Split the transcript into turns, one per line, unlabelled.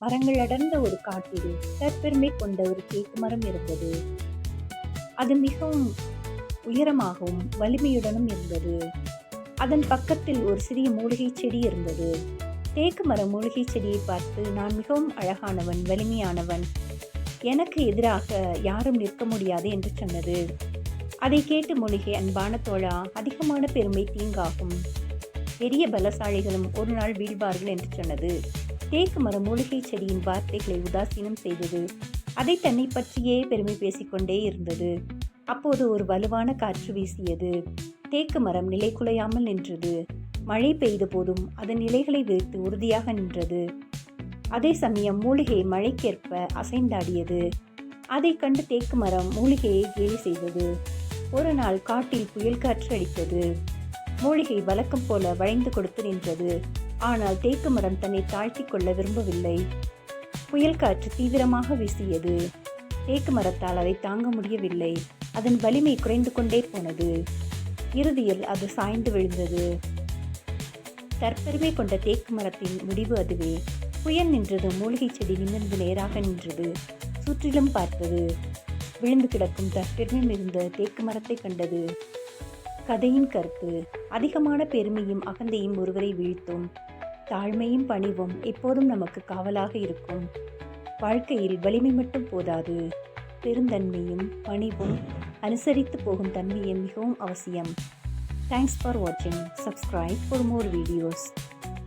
மரங்கள் அடர்ந்த ஒரு காட்டில் தற்பெருமை கொண்ட ஒரு தேக்கு மரம் இருந்தது. அது மிகவும் உயரமாகவும் வலிமையுடனும் இருந்தது. அதன் பக்கத்தில் ஒரு சிறிய மூலிகை செடி இருந்தது. தேக்கு மர மூலிகை செடியை பார்த்து, நான் மிகவும் அழகானவன், வலிமையானவன், எனக்கு எதிராக யாரும் நிற்க முடியாது என்று சொன்னது. அதை கேட்டு மூலிகை, அன்பான தோழா, அதிகமான பெருமை தீங்காகும். பெரிய பலசாலிகளும் ஒரு நாள் வீழ்வார்கள் என்று சொன்னது. தேக்கு மர மூலிகை செடியின் வார்த்தைகளை உதாசீனம் செய்தது. அதை தன்னை பற்றியே பெருமை பேசிக்கொண்டே இருந்தது. அப்போது ஒரு வலுவான காற்று வீசியது. தேக்கு மரம் நிலை குலையாமல் நின்றது. மழை பெய்த போதும் அதன் இலைகளை விரித்து உறுதியாக நின்றது. அதே சமயம் மூலிகை மழைக்கேற்ப அசைந்தாடியது. அதை கண்டு தேக்கு மரம் மூலிகையை கேலி செய்தது. ஒரு நாள் காட்டில் புயல் காற்று அடித்தது. மூலிகை வழக்கம் போல வளைந்து கொடுத்து நின்றது. ஆனால் தேக்கு மரம் தன்னை தாழ்த்தி கொள்ள விரும்பவில்லை. புயல் காற்று தீவிரமாக வீசியது. தேக்கு மரத்தால் அதை தாங்க முடியவில்லை. அதன் வலிமை குறைந்து கொண்டே போனது. இறுதியில் அது சாய்ந்து விழுந்தது. தற்பெருமை கொண்ட தேக்கு மரத்தின் முடிவு அதுவே. புயல் நின்றது. மூலிகை செடி நிமிர்ந்து நேராக நின்றது. சுற்றிலும் பார்த்தது. விழுந்து கிடக்கும் தற்பெருமை மிகுந்த தேக்கு மரத்தை கண்டது. கதையின் கருத்து: அதிகமான பெருமையும் அகந்தையும் ஒருவரை வீழ்த்தும். தாழ்மையும் பணிவும் எப்போதும் நமக்கு காவலாக இருக்கும். வாழ்க்கையில் வலிமை மட்டும் போதாது, பெருந்தன்மையும் பணிவும் அனுசரித்து போகும் தன்மையும் மிகவும் அவசியம். தேங்க்ஸ் ஃபார் வாட்சிங். Subscribe for more videos.